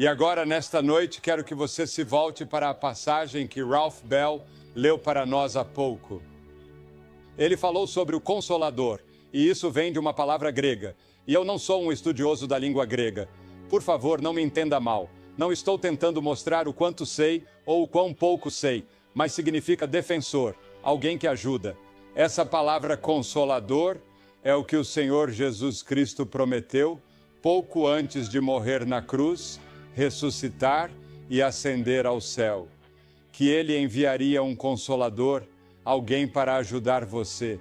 E agora, nesta noite, quero que você se volte para a passagem que Ralph Bell leu para nós há pouco. Ele falou sobre o Consolador, e isso vem de uma palavra grega. E eu não sou um estudioso da língua grega. Por favor, não me entenda mal. Não estou tentando mostrar o quanto sei ou o quão pouco sei, mas significa defensor, alguém que ajuda. Essa palavra Consolador é o que o Senhor Jesus Cristo prometeu pouco antes de morrer na cruz, ressuscitar e ascender ao céu. Que ele enviaria um Consolador, alguém para ajudar você.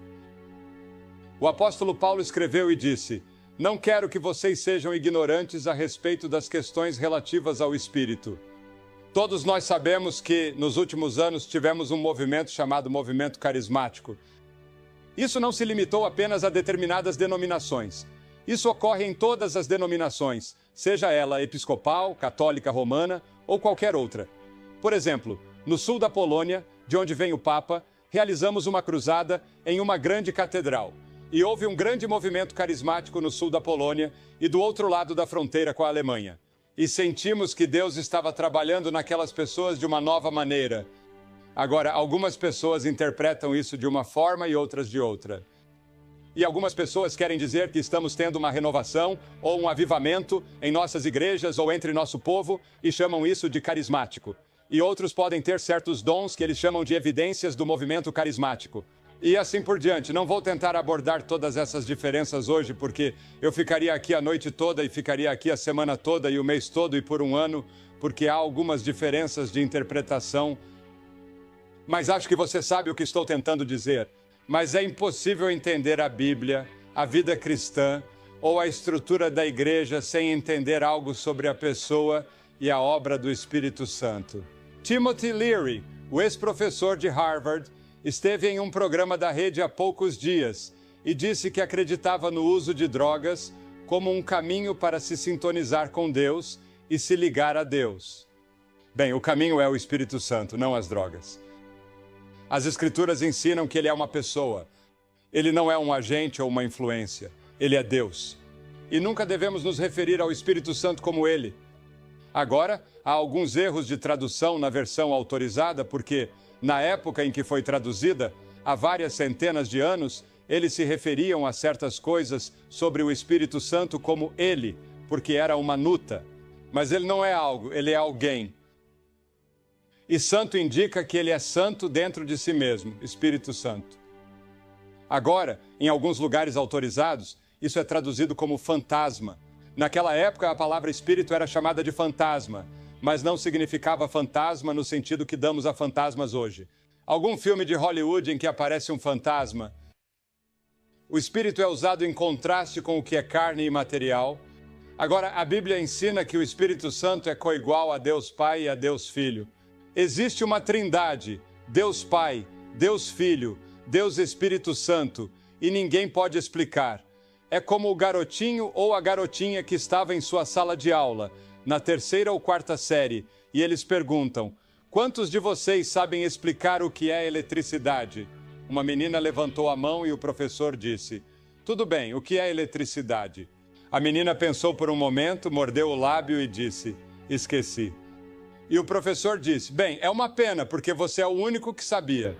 O apóstolo Paulo escreveu e disse: "Não quero que vocês sejam ignorantes a respeito das questões relativas ao Espírito." Todos nós sabemos que, nos últimos anos, tivemos um movimento chamado movimento carismático. Isso não se limitou apenas a determinadas denominações. Isso ocorre em todas as denominações, seja ela episcopal, católica romana ou qualquer outra. Por exemplo, no sul da Polônia, de onde vem o Papa, realizamos uma cruzada em uma grande catedral. E houve um grande movimento carismático no sul da Polônia e do outro lado da fronteira com a Alemanha. E sentimos que Deus estava trabalhando naquelas pessoas de uma nova maneira. Agora, algumas pessoas interpretam isso de uma forma e outras de outra. E algumas pessoas querem dizer que estamos tendo uma renovação ou um avivamento em nossas igrejas ou entre nosso povo e chamam isso de carismático. E outros podem ter certos dons que eles chamam de evidências do movimento carismático. E assim por diante. Não vou tentar abordar todas essas diferenças hoje, porque eu ficaria aqui a noite toda e ficaria aqui a semana toda e o mês todo e por um ano, porque há algumas diferenças de interpretação. Mas acho que você sabe o que estou tentando dizer. Mas é impossível entender a Bíblia, a vida cristã ou a estrutura da igreja sem entender algo sobre a pessoa e a obra do Espírito Santo. Timothy Leary, o ex-professor de Harvard, esteve em um programa da rede há poucos dias e disse que acreditava no uso de drogas como um caminho para se sintonizar com Deus e se ligar a Deus. Bem, o caminho é o Espírito Santo, não as drogas. As Escrituras ensinam que ele é uma pessoa. Ele não é um agente ou uma influência. Ele é Deus. E nunca devemos nos referir ao Espírito Santo como ele. Agora, há alguns erros de tradução na versão autorizada, porque, na época em que foi traduzida, há várias centenas de anos, eles se referiam a certas coisas sobre o Espírito Santo como ele, porque era uma nuta. Mas ele não é algo, ele é alguém. E santo indica que ele é santo dentro de si mesmo, Espírito Santo. Agora, em alguns lugares autorizados, isso é traduzido como fantasma. Naquela época, a palavra espírito era chamada de fantasma, mas não significava fantasma no sentido que damos a fantasmas hoje. Algum filme de Hollywood em que aparece um fantasma? O espírito é usado em contraste com o que é carne e material. Agora, a Bíblia ensina que o Espírito Santo é coigual a Deus Pai e a Deus Filho. Existe uma trindade, Deus Pai, Deus Filho, Deus Espírito Santo, e ninguém pode explicar. É como o garotinho ou a garotinha que estava em sua sala de aula, na 3ª ou 4ª série, e eles perguntam: "Quantos de vocês sabem explicar o que é eletricidade?" Uma menina levantou a mão e o professor disse: "Tudo bem, o que é eletricidade?" A menina pensou por um momento, mordeu o lábio e disse: "Esqueci." E o professor disse: "Bem, é uma pena, porque você é o único que sabia."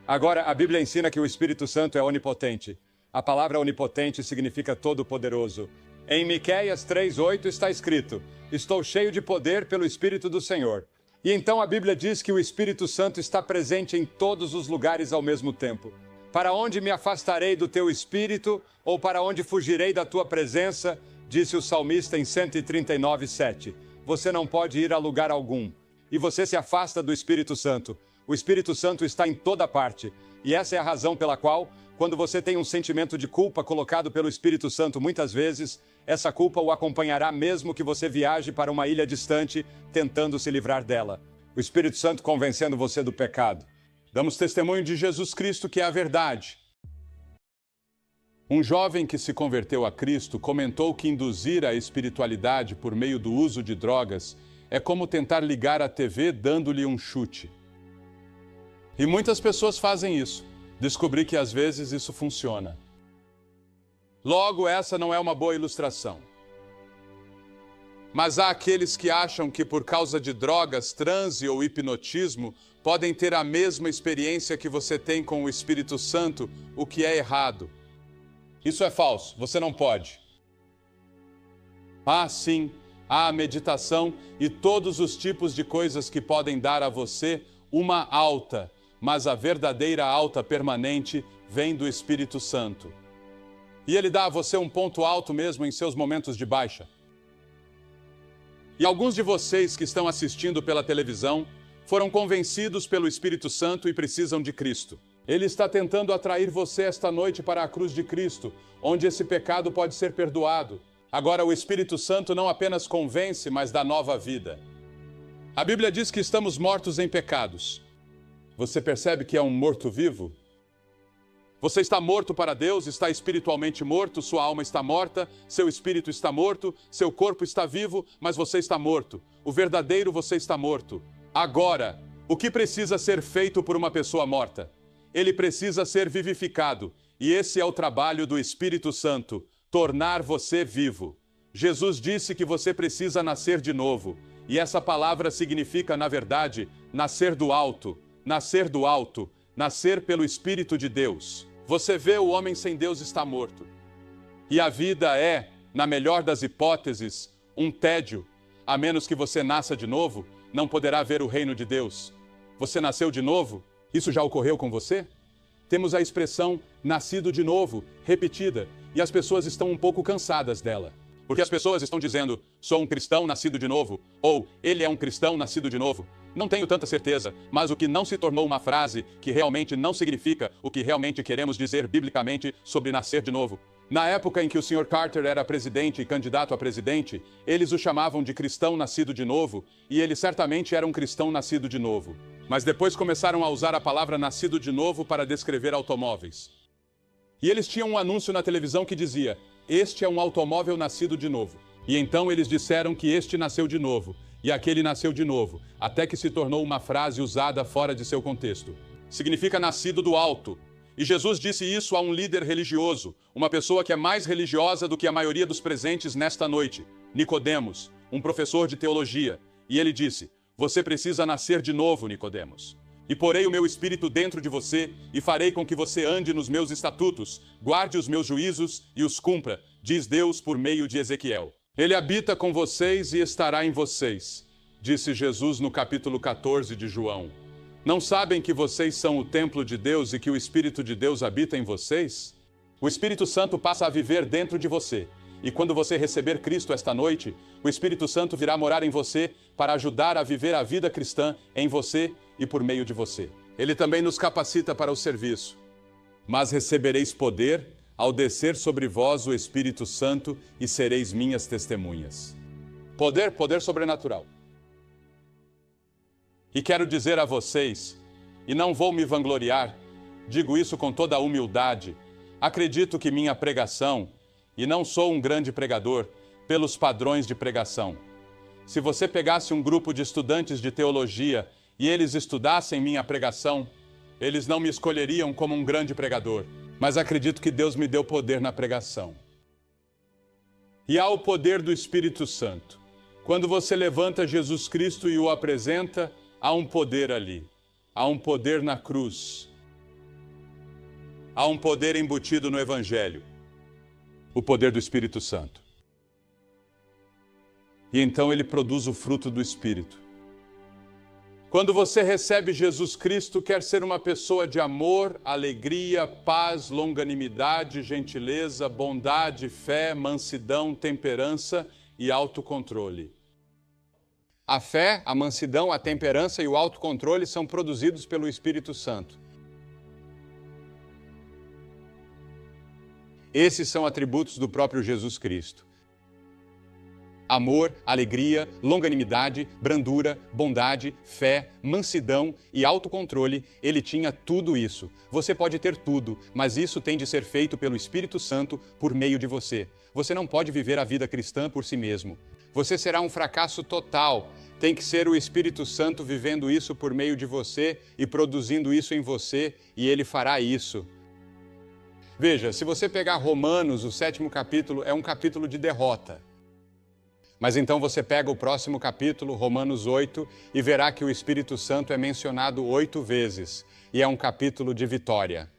Agora, a Bíblia ensina que o Espírito Santo é onipotente. A palavra onipotente significa todo-poderoso. Em Miqueias 3:8 está escrito: "Estou cheio de poder pelo Espírito do Senhor." E então a Bíblia diz que o Espírito Santo está presente em todos os lugares ao mesmo tempo. "Para onde me afastarei do teu Espírito, ou para onde fugirei da tua presença?" Disse o salmista em 139:7. Você não pode ir a lugar algum. E você se afasta do Espírito Santo. O Espírito Santo está em toda parte. E essa é a razão pela qual, quando você tem um sentimento de culpa colocado pelo Espírito Santo muitas vezes, essa culpa o acompanhará mesmo que você viaje para uma ilha distante, tentando se livrar dela. O Espírito Santo convencendo você do pecado. Damos testemunho de Jesus Cristo, que é a verdade. Um jovem que se converteu a Cristo comentou que induzir a espiritualidade por meio do uso de drogas é como tentar ligar a TV dando-lhe um chute. E muitas pessoas fazem isso. Descobri que às vezes isso funciona. Logo, essa não é uma boa ilustração. Mas há aqueles que acham que por causa de drogas, transe ou hipnotismo, podem ter a mesma experiência que você tem com o Espírito Santo, o que é errado. Isso é falso, você não pode. Sim, há a meditação e todos os tipos de coisas que podem dar a você uma alta, mas a verdadeira alta permanente vem do Espírito Santo. E ele dá a você um ponto alto mesmo em seus momentos de baixa. E alguns de vocês que estão assistindo pela televisão foram convencidos pelo Espírito Santo e precisam de Cristo. Ele está tentando atrair você esta noite para a cruz de Cristo, onde esse pecado pode ser perdoado. Agora, o Espírito Santo não apenas convence, mas dá nova vida. A Bíblia diz que estamos mortos em pecados. Você percebe que é um morto-vivo? Você está morto para Deus, está espiritualmente morto, sua alma está morta, seu espírito está morto, seu corpo está vivo, mas você está morto. O verdadeiro você está morto. Agora, o que precisa ser feito por uma pessoa morta? Ele precisa ser vivificado, e esse é o trabalho do Espírito Santo, tornar você vivo. Jesus disse que você precisa nascer de novo, e essa palavra significa, na verdade, nascer do alto, nascer do alto, nascer pelo Espírito de Deus. Você vê, o homem sem Deus está morto. E a vida é, na melhor das hipóteses, um tédio. A menos que você nasça de novo, não poderá ver o reino de Deus. Você nasceu de novo? Isso já ocorreu com você? Temos a expressão nascido de novo, repetida, e as pessoas estão um pouco cansadas dela. Porque as pessoas estão dizendo, sou um cristão nascido de novo, ou ele é um cristão nascido de novo. Não tenho tanta certeza, mas o que não se tornou uma frase que realmente não significa o que realmente queremos dizer biblicamente sobre nascer de novo. Na época em que o Sr. Carter era presidente e candidato a presidente, eles o chamavam de cristão nascido de novo, e ele certamente era um cristão nascido de novo. Mas depois começaram a usar a palavra nascido de novo para descrever automóveis. E eles tinham um anúncio na televisão que dizia, este é um automóvel nascido de novo. E então eles disseram que este nasceu de novo, e aquele nasceu de novo, até que se tornou uma frase usada fora de seu contexto. Significa nascido do alto. E Jesus disse isso a um líder religioso, uma pessoa que é mais religiosa do que a maioria dos presentes nesta noite, Nicodemos, um professor de teologia. E ele disse, você precisa nascer de novo, Nicodemos. E porei o meu espírito dentro de você, e farei com que você ande nos meus estatutos, guarde os meus juízos e os cumpra, diz Deus por meio de Ezequiel. Ele habita com vocês e estará em vocês, disse Jesus no capítulo 14 de João. Não sabem que vocês são o templo de Deus e que o Espírito de Deus habita em vocês? O Espírito Santo passa a viver dentro de você. E quando você receber Cristo esta noite, o Espírito Santo virá morar em você para ajudar a viver a vida cristã em você e por meio de você. Ele também nos capacita para o serviço. Mas recebereis poder ao descer sobre vós o Espírito Santo e sereis minhas testemunhas. Poder sobrenatural. E quero dizer a vocês, e não vou me vangloriar, digo isso com toda a humildade, acredito que minha pregação, e não sou um grande pregador, pelos padrões de pregação. Se você pegasse um grupo de estudantes de teologia e eles estudassem minha pregação, eles não me escolheriam como um grande pregador, mas acredito que Deus me deu poder na pregação. E há o poder do Espírito Santo. Quando você levanta Jesus Cristo e o apresenta, há um poder ali. Há um poder na cruz. Há um poder embutido no Evangelho. O poder do Espírito Santo. E então ele produz o fruto do Espírito. Quando você recebe Jesus Cristo, quer ser uma pessoa de amor, alegria, paz, longanimidade, gentileza, bondade, fé, mansidão, temperança e autocontrole. A fé, a mansidão, a temperança e o autocontrole são produzidos pelo Espírito Santo. Esses são atributos do próprio Jesus Cristo. Amor, alegria, longanimidade, brandura, bondade, fé, mansidão e autocontrole, ele tinha tudo isso. Você pode ter tudo, mas isso tem de ser feito pelo Espírito Santo por meio de você. Você não pode viver a vida cristã por si mesmo. Você será um fracasso total. Tem que ser o Espírito Santo vivendo isso por meio de você e produzindo isso em você, e ele fará isso. Veja, se você pegar Romanos, o 7º capítulo, é um capítulo de derrota. Mas então você pega o próximo capítulo, Romanos 8, e verá que o Espírito Santo é mencionado 8 vezes, e é um capítulo de vitória.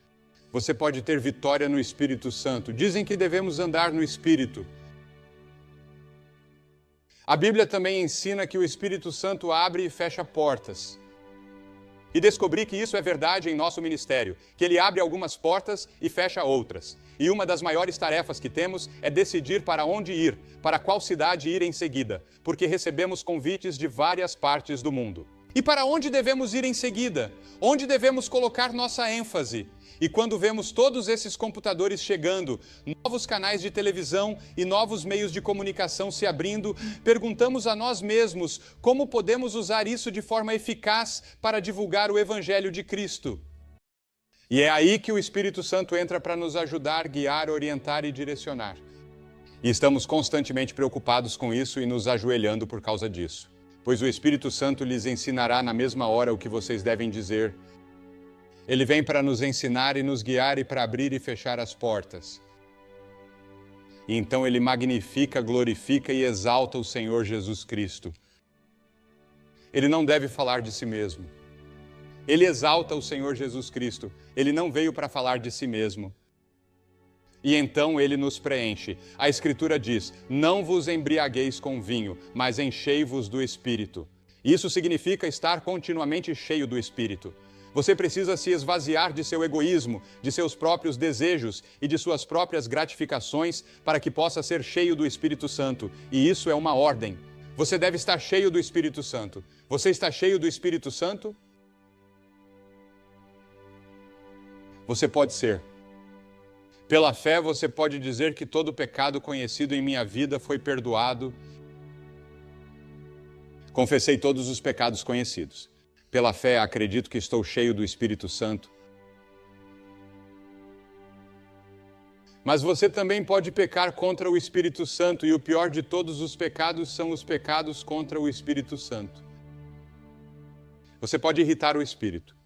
Você pode ter vitória no Espírito Santo. Dizem que devemos andar no Espírito. A Bíblia também ensina que o Espírito Santo abre e fecha portas. E descobri que isso é verdade em nosso ministério, que ele abre algumas portas e fecha outras. E uma das maiores tarefas que temos é decidir para onde ir, para qual cidade ir em seguida, porque recebemos convites de várias partes do mundo. E para onde devemos ir em seguida? Onde devemos colocar nossa ênfase? E quando vemos todos esses computadores chegando, novos canais de televisão e novos meios de comunicação se abrindo, perguntamos a nós mesmos como podemos usar isso de forma eficaz para divulgar o Evangelho de Cristo. E é aí que o Espírito Santo entra para nos ajudar, guiar, orientar e direcionar. E estamos constantemente preocupados com isso e nos ajoelhando por causa disso. Pois o Espírito Santo lhes ensinará na mesma hora o que vocês devem dizer. Ele vem para nos ensinar e nos guiar e para abrir e fechar as portas. E então ele magnifica, glorifica e exalta o Senhor Jesus Cristo. Ele não deve falar de si mesmo. Ele exalta o Senhor Jesus Cristo. Ele não veio para falar de si mesmo. E então ele nos preenche. A Escritura diz, não vos embriagueis com vinho, mas enchei-vos do Espírito. Isso significa estar continuamente cheio do Espírito. Você precisa se esvaziar de seu egoísmo, de seus próprios desejos e de suas próprias gratificações para que possa ser cheio do Espírito Santo. E isso é uma ordem. Você deve estar cheio do Espírito Santo. Você está cheio do Espírito Santo? Você pode ser. Pela fé, você pode dizer que todo pecado conhecido em minha vida foi perdoado. Confessei todos os pecados conhecidos. Pela fé, acredito que estou cheio do Espírito Santo. Mas você também pode pecar contra o Espírito Santo, e o pior de todos os pecados são os pecados contra o Espírito Santo. Você pode irritar o Espírito.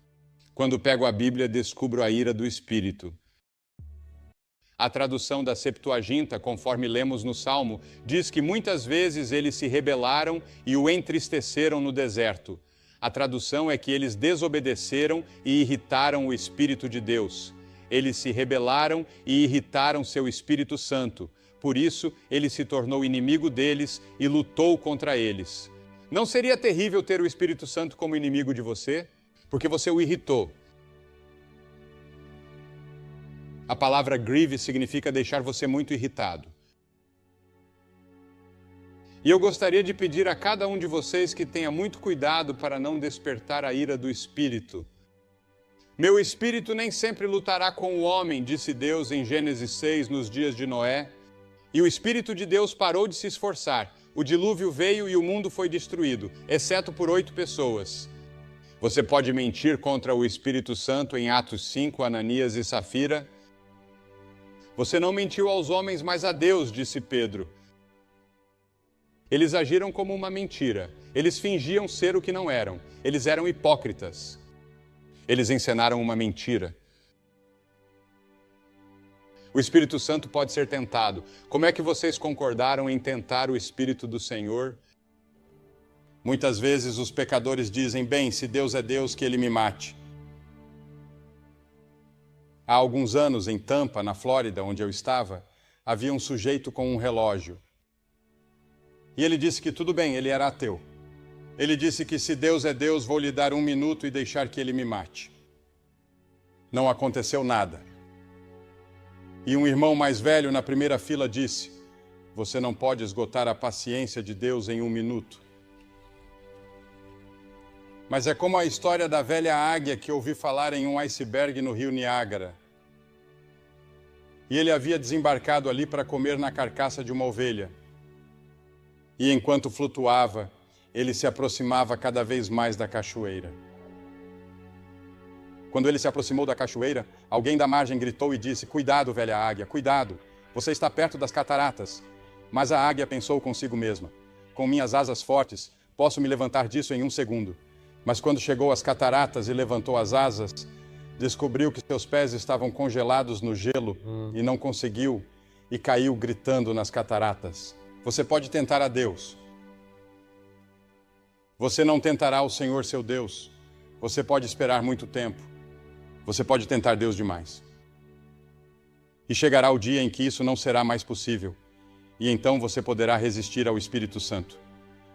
Quando pego a Bíblia, descubro a ira do Espírito. A tradução da Septuaginta, conforme lemos no Salmo, diz que muitas vezes eles se rebelaram e o entristeceram no deserto. A tradução é que eles desobedeceram e irritaram o Espírito de Deus. Eles se rebelaram e irritaram seu Espírito Santo. Por isso, ele se tornou inimigo deles e lutou contra eles. Não seria terrível ter o Espírito Santo como inimigo de você? Porque você o irritou. A palavra grieve significa deixar você muito irritado. E eu gostaria de pedir a cada um de vocês que tenha muito cuidado para não despertar a ira do Espírito. Meu espírito nem sempre lutará com o homem, disse Deus em Gênesis 6, nos dias de Noé. E o Espírito de Deus parou de se esforçar. O dilúvio veio e o mundo foi destruído, exceto por 8 pessoas. Você pode mentir contra o Espírito Santo em Atos 5, Ananias e Safira. Você não mentiu aos homens, mas a Deus, disse Pedro. Eles agiram como uma mentira. Eles fingiam ser o que não eram. Eles eram hipócritas. Eles encenaram uma mentira. O Espírito Santo pode ser tentado. Como é que vocês concordaram em tentar o Espírito do Senhor? Muitas vezes os pecadores dizem, bem, se Deus é Deus, que Ele me mate. Há alguns anos, em Tampa, na Flórida, onde eu estava, havia um sujeito com um relógio. E ele disse que tudo bem, ele era ateu. Ele disse que se Deus é Deus, vou lhe dar 1 minuto e deixar que Ele me mate. Não aconteceu nada. E um irmão mais velho na primeira fila disse, você não pode esgotar a paciência de Deus em 1 minuto. Mas é como a história da velha águia que ouvi falar em um iceberg no rio Niágara. E ele havia desembarcado ali para comer na carcaça de uma ovelha. E enquanto flutuava, ele se aproximava cada vez mais da cachoeira. Quando ele se aproximou da cachoeira, alguém da margem gritou e disse, cuidado, velha águia, cuidado, você está perto das cataratas. Mas a águia pensou consigo mesma, com minhas asas fortes, posso me levantar disso em 1 segundo. Mas quando chegou às cataratas e levantou as asas, descobriu que seus pés estavam congelados no gelo e não conseguiu, e caiu gritando nas cataratas. Você pode tentar a Deus. Você não tentará o Senhor seu Deus. Você pode esperar muito tempo. Você pode tentar Deus demais. E chegará o dia em que isso não será mais possível. E então você poderá resistir ao Espírito Santo.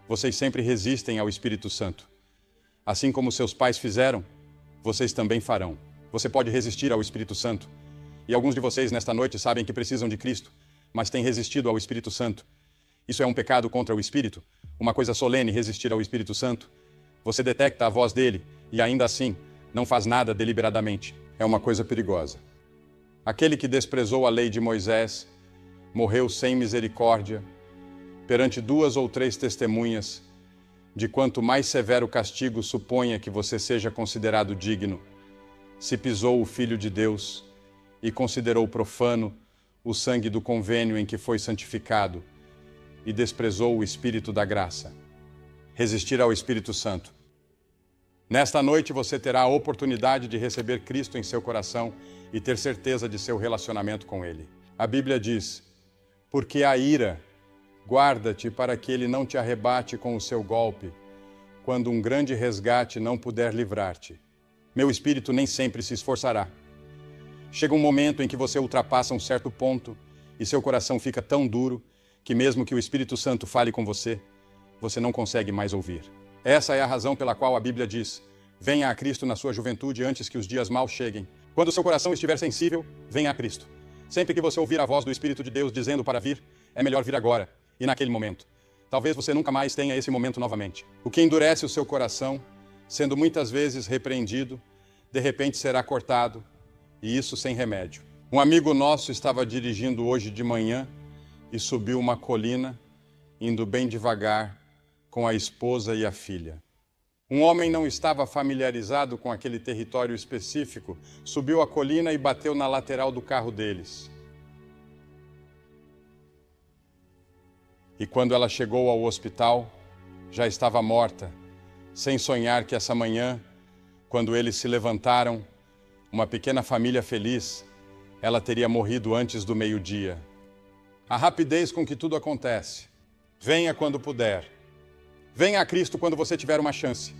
Vocês sempre resistem ao Espírito Santo. Assim como seus pais fizeram, vocês também farão. Você pode resistir ao Espírito Santo. E alguns de vocês nesta noite sabem que precisam de Cristo, mas têm resistido ao Espírito Santo. Isso é um pecado contra o Espírito, uma coisa solene resistir ao Espírito Santo. Você detecta a voz dele e ainda assim não faz nada deliberadamente. É uma coisa perigosa. Aquele que desprezou a lei de Moisés morreu sem misericórdia perante 2 ou 3 testemunhas de quanto mais severo castigo suponha que você seja considerado digno. Se pisou o Filho de Deus e considerou profano o sangue do convênio em que foi santificado e desprezou o Espírito da graça. Resistir ao Espírito Santo. Nesta noite você terá a oportunidade de receber Cristo em seu coração e ter certeza de seu relacionamento com Ele. A Bíblia diz, porque a ira, guarda-te para que Ele não te arrebate com o seu golpe, quando um grande resgate não puder livrar-te. Meu espírito nem sempre se esforçará. Chega um momento em que você ultrapassa um certo ponto e seu coração fica tão duro que mesmo que o Espírito Santo fale com você, você não consegue mais ouvir. Essa é a razão pela qual a Bíblia diz, venha a Cristo na sua juventude antes que os dias maus cheguem. Quando seu coração estiver sensível, venha a Cristo. Sempre que você ouvir a voz do Espírito de Deus dizendo para vir, é melhor vir agora e naquele momento. Talvez você nunca mais tenha esse momento novamente. O que endurece o seu coração, sendo muitas vezes repreendido, de repente será cortado, e isso sem remédio. Um amigo nosso estava dirigindo hoje de manhã e subiu uma colina, indo bem devagar, com a esposa e a filha. Um homem não estava familiarizado com aquele território específico, subiu a colina e bateu na lateral do carro deles. E quando ela chegou ao hospital, já estava morta, sem sonhar que essa manhã, quando eles se levantaram, uma pequena família feliz, ela teria morrido antes do meio-dia. A rapidez com que tudo acontece. Venha quando puder. Venha a Cristo quando você tiver uma chance.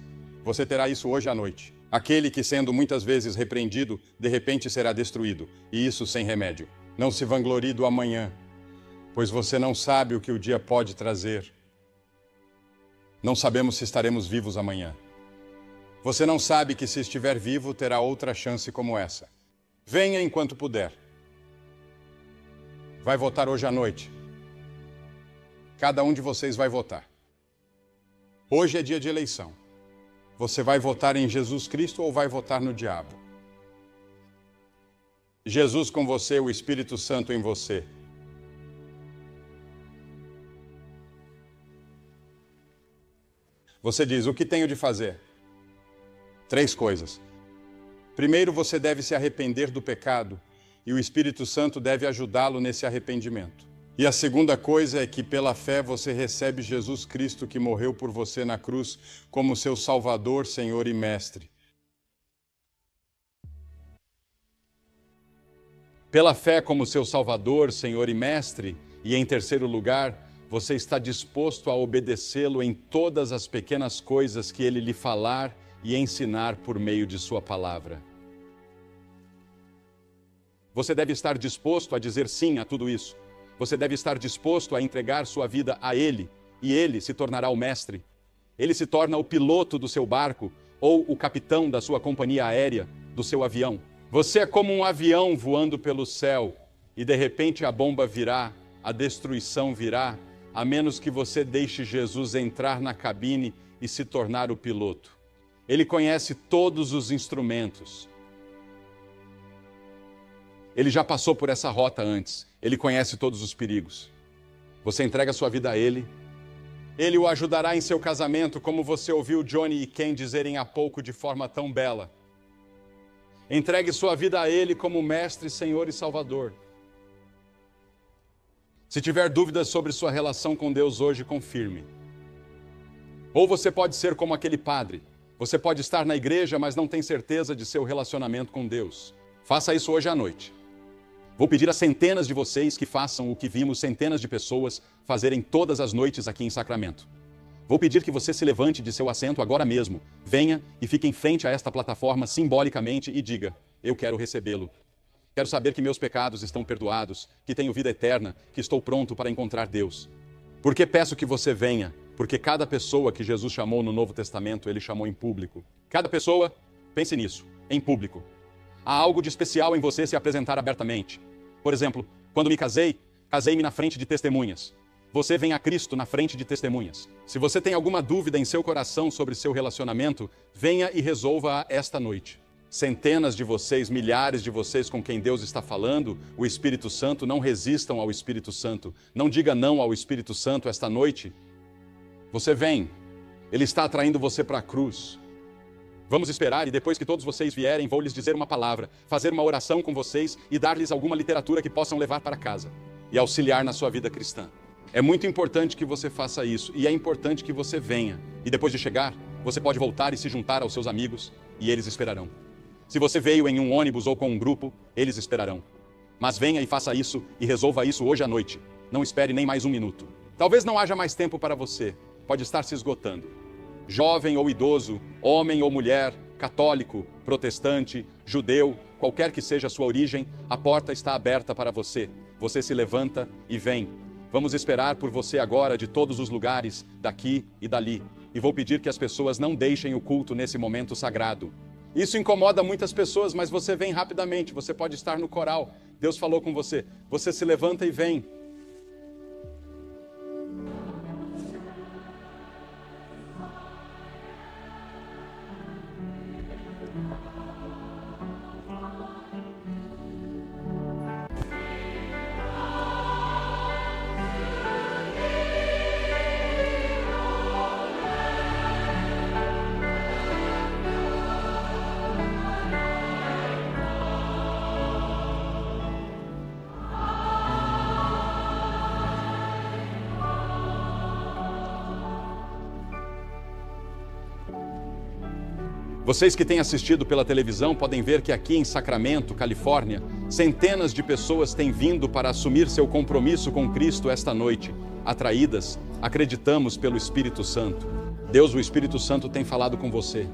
Você terá isso hoje à noite. Aquele que, sendo muitas vezes repreendido, de repente será destruído, e isso sem remédio. Não se vanglorie do amanhã, pois você não sabe o que o dia pode trazer. Não sabemos se estaremos vivos amanhã. Você não sabe que se estiver vivo, terá outra chance como essa. Venha enquanto puder. Vai votar hoje à noite. Cada um de vocês vai votar. Hoje é dia de eleição. Você vai votar em Jesus Cristo ou vai votar no diabo? Jesus com você, o Espírito Santo em você. Você diz, o que tenho de fazer? 3 coisas. Primeiro, você deve se arrepender do pecado e o Espírito Santo deve ajudá-lo nesse arrependimento. E a segunda coisa é que, pela fé, você recebe Jesus Cristo que morreu por você na cruz como seu Salvador, Senhor e Mestre. Pela fé como seu Salvador, Senhor e Mestre, e em terceiro lugar, você está disposto a obedecê-lo em todas as pequenas coisas que ele lhe falar e ensinar por meio de sua palavra. Você deve estar disposto a dizer sim a tudo isso. Você deve estar disposto a entregar sua vida a Ele, e Ele se tornará o mestre. Ele se torna o piloto do seu barco, ou o capitão da sua companhia aérea, do seu avião. Você é como um avião voando pelo céu, e de repente a bomba virá, a destruição virá, a menos que você deixe Jesus entrar na cabine e se tornar o piloto. Ele conhece todos os instrumentos. Ele já passou por essa rota antes. Ele conhece todos os perigos. Você entrega sua vida a Ele. Ele o ajudará em seu casamento, como você ouviu Johnny e Ken dizerem há pouco de forma tão bela. Entregue sua vida a Ele como Mestre, Senhor e Salvador. Se tiver dúvidas sobre sua relação com Deus hoje, confirme. Ou você pode ser como aquele padre. Você pode estar na igreja, mas não tem certeza de seu relacionamento com Deus. Faça isso hoje à noite. Vou pedir a centenas de vocês que façam o que vimos centenas de pessoas fazerem todas as noites aqui em Sacramento. Vou pedir que você se levante de seu assento agora mesmo, venha e fique em frente a esta plataforma simbolicamente e diga: eu quero recebê-lo. Quero saber que meus pecados estão perdoados, que tenho vida eterna, que estou pronto para encontrar Deus. Por que peço que você venha? Porque cada pessoa que Jesus chamou no Novo Testamento, ele chamou em público. Cada pessoa, pense nisso, em público. Há algo de especial em você se apresentar abertamente. Por exemplo, quando me casei, casei-me na frente de testemunhas. Você vem a Cristo na frente de testemunhas. Se você tem alguma dúvida em seu coração sobre seu relacionamento, venha e resolva-a esta noite. Centenas de vocês, milhares de vocês com quem Deus está falando, o Espírito Santo, não resistam ao Espírito Santo. Não diga não ao Espírito Santo esta noite. Você vem. Ele está atraindo você para a cruz. Vamos esperar e depois que todos vocês vierem, vou lhes dizer uma palavra, fazer uma oração com vocês e dar-lhes alguma literatura que possam levar para casa e auxiliar na sua vida cristã. É muito importante que você faça isso e é importante que você venha. E depois de chegar, você pode voltar e se juntar aos seus amigos e eles esperarão. Se você veio em um ônibus ou com um grupo, eles esperarão. Mas venha e faça isso e resolva isso hoje à noite. Não espere nem mais um minuto. Talvez não haja mais tempo para você. Pode estar se esgotando. Jovem ou idoso, homem ou mulher, católico, protestante, judeu, qualquer que seja a sua origem, a porta está aberta para você. Você se levanta e vem. Vamos esperar por você agora de todos os lugares, daqui e dali. E vou pedir que as pessoas não deixem o culto nesse momento sagrado. Isso incomoda muitas pessoas, mas você vem rapidamente. Você pode estar no coral. Deus falou com você. Você se levanta e vem. Vocês que têm assistido pela televisão podem ver que aqui em Sacramento, Califórnia, centenas de pessoas têm vindo para assumir seu compromisso com Cristo esta noite. Atraídas, acreditamos pelo Espírito Santo. Deus, o Espírito Santo, tem falado com você.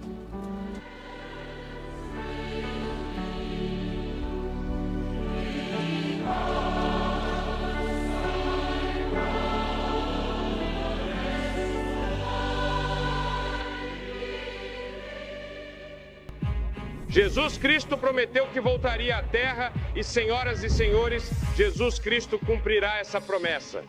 Jesus Cristo prometeu que voltaria à terra e, senhoras e senhores, Jesus Cristo cumprirá essa promessa.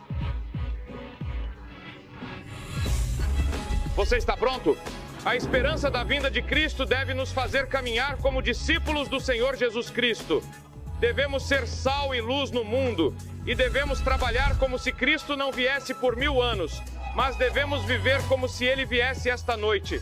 Você está pronto? A esperança da vinda de Cristo deve nos fazer caminhar como discípulos do Senhor Jesus Cristo. Devemos ser sal e luz no mundo e devemos trabalhar como se Cristo não viesse por 1000 anos, mas devemos viver como se Ele viesse esta noite.